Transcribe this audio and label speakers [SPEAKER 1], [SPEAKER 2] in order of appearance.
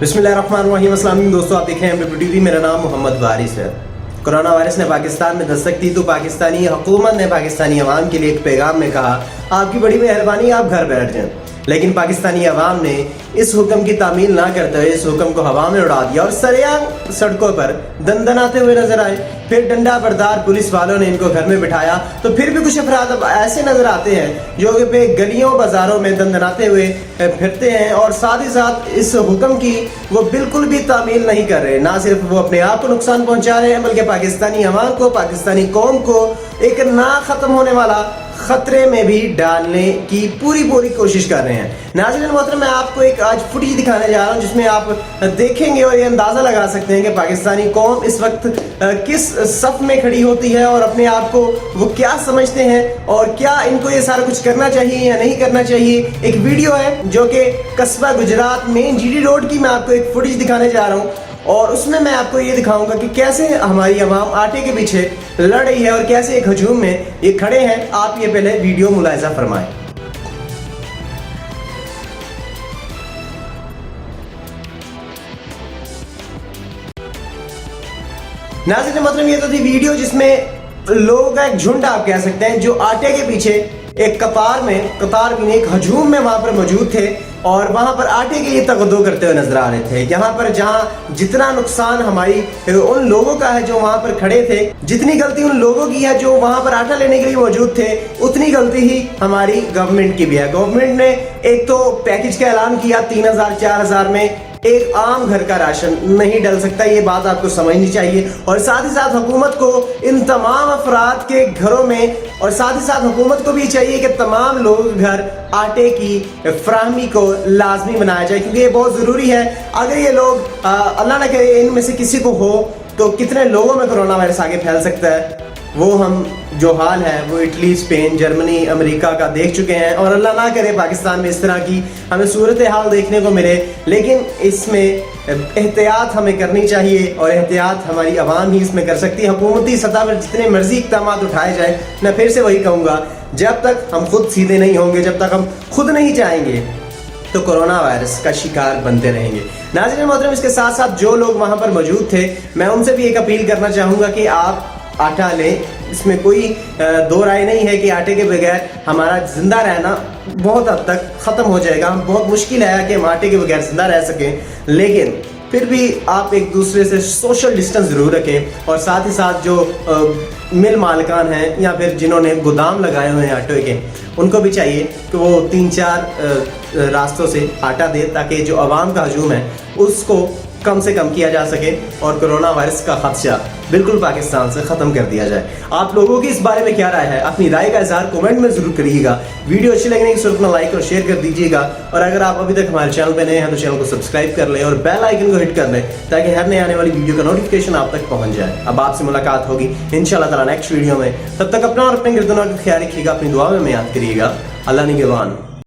[SPEAKER 1] बिस्मिल्लाहिर्रहमानिर्रहीम। अस्सलाम वालेकुम दोस्तों, आप देख रहे हैं MWTV। मेरा नाम मोहम्मद वारिस है। कोरोना वायरस ने पाकिस्तान में दस्तक दी तो पाकिस्तानी हुकूमत ने पाकिस्तानी अवाम के लिए एक पैगाम में कहा, आपकी बड़ी मेहरबानी, आप घर बैठ जाएं। लेकिन पाकिस्तानी अवाम ने इस हुक्म की तामील ना करते हुए इस हुक्म को हवा में उड़ा दिया और सरेआम सड़कों पर दंदनाते हुए नजर आए। फिर डंडा बरदार पुलिस वालों ने इनको घर में बिठाया तो फिर भी कुछ अफराद अब ऐसे नजर आते हैं जो कि गलियों बाजारों में दंदनाते हुए फिरते हैं और साथ ही साथ इस हुक्म की वो बिल्कुल भी तामील नहीं कर रहे। ना सिर्फ वो अपने आप को नुकसान पहुंचा रहे हैं बल्कि पाकिस्तानी अवाम को, पाकिस्तानी कौम को एक ना खत्म होने वाला खतरे में भी डालने की पूरी कोशिश कर रहे हैं। नाज़रीन मोहतरम, मैं आपको एक आज फुटेज दिखाने जा रहा हूं जिसमें आप देखेंगे और ये अंदाजा लगा सकते हैं कि पाकिस्तानी कौम इस वक्त किस सफ में खड़ी होती है और अपने आप को वो क्या समझते हैं और क्या इनको ये सारा कुछ करना चाहिए या नहीं करना चाहिए। एक वीडियो है जो कि कस्बा गुजरात मेन GD रोड की मैं आपको एक फुटेज दिखाने जा रहा हूँ और उसमें मैं आपको ये दिखाऊंगा कि कैसे हमारी आवाम आटे के पीछे लड़ रही है और कैसे एक हजूम में ये खड़े हैं। आप ये पहले वीडियो मुलाहिजा फरमाएं। नाज़रीन मतलब ये तो थी वीडियो जिसमें लोगों का एक झुंड आप कह सकते हैं जो आटे के पीछे एक कतार में एक हजूम में वहां पर मौजूद थे और वहां पर आटे के लिए तगदो करते हुए नजर आ रहे थे। यहाँ पर जहां जितना नुकसान हमारी उन लोगों का है जो वहां पर खड़े थे, जितनी गलती उन लोगों की है जो वहां पर आटा लेने के लिए मौजूद थे, उतनी गलती ही हमारी गवर्नमेंट की भी है। गवर्नमेंट ने एक तो पैकेज का ऐलान किया 3000-4000 में एक आम घर का राशन नहीं डल सकता, ये बात आपको समझनी चाहिए। और साथ ही साथ हुकूमत को इन तमाम अफराद के घरों में और साथ ही साथ हुकूमत को भी चाहिए कि तमाम लोग घर आटे की फराहमी को लाजमी बनाया जाए क्योंकि ये बहुत ज़रूरी है। अगर ये लोग अल्लाह ना करे इनमें से किसी को हो तो कितने लोगों में कोरोना वायरस आगे फैल सकता है, वो हम जो हाल है वो इटली, स्पेन, जर्मनी, अमेरिका का देख चुके हैं और अल्लाह ना करे पाकिस्तान में इस तरह की हमें सूरत हाल देखने को मिले। लेकिन इसमें एहतियात हमें करनी चाहिए और एहतियात हमारी आवाम ही इसमें कर सकती है। हुकूमती सतह पर जितने मर्जी इक़दाम उठाए जाए, मैं फिर से वही कहूँगा, जब तक हम खुद सीधे नहीं होंगे, जब तक हम खुद नहीं चाहेंगे तो कोरोना वायरस का शिकार बनते रहेंगे। नाज़रीन मोहतरम, इसके साथ साथ जो लोग वहाँ पर मौजूद थे, मैं उनसे भी एक अपील करना चाहूँगा कि आप आटा लें। इसमें कोई दो राय नहीं है कि आटे के बगैर हमारा जिंदा रहना बहुत हद तक ख़त्म हो जाएगा। बहुत मुश्किल है कि हम आटे के बगैर जिंदा रह सकें, लेकिन फिर भी आप एक दूसरे से सोशल डिस्टेंस ज़रूर रखें और साथ ही साथ जो मिल मालिकान हैं या फिर जिन्होंने गोदाम लगाए हुए हैं आटे के, उनको भी चाहिए कि वो 3-4 रास्तों से आटा दे ताकि जो आवाम का हजूम है उसको कम से कम किया जा सके और कोरोना वायरस का खदशा बिल्कुल पाकिस्तान से ख़त्म कर दिया जाए। आप लोगों की इस बारे में क्या राय है? अपनी राय का इज़हार कमेंट में ज़रूर करिएगा। वीडियो अच्छी लगने की सूरत में लाइक और शेयर कर दीजिएगा और अगर आप अभी तक हमारे चैनल पर नए हैं तो चैनल को सब्सक्राइब कर लें और बेल आइकन को हिट कर लें ताकि हर नए आने वाली वीडियो का नोटिफिकेशन आप तक पहुँच जाए। अब आपसे मुलाकात होगी इंशाअल्लाह ताला नेक्स्ट वीडियो में। तब तक अपना और अपने गिरदोनों का ख्याल रखिएगा, अपनी दुआ में याद करिएगा। अल्लाह निगहबान।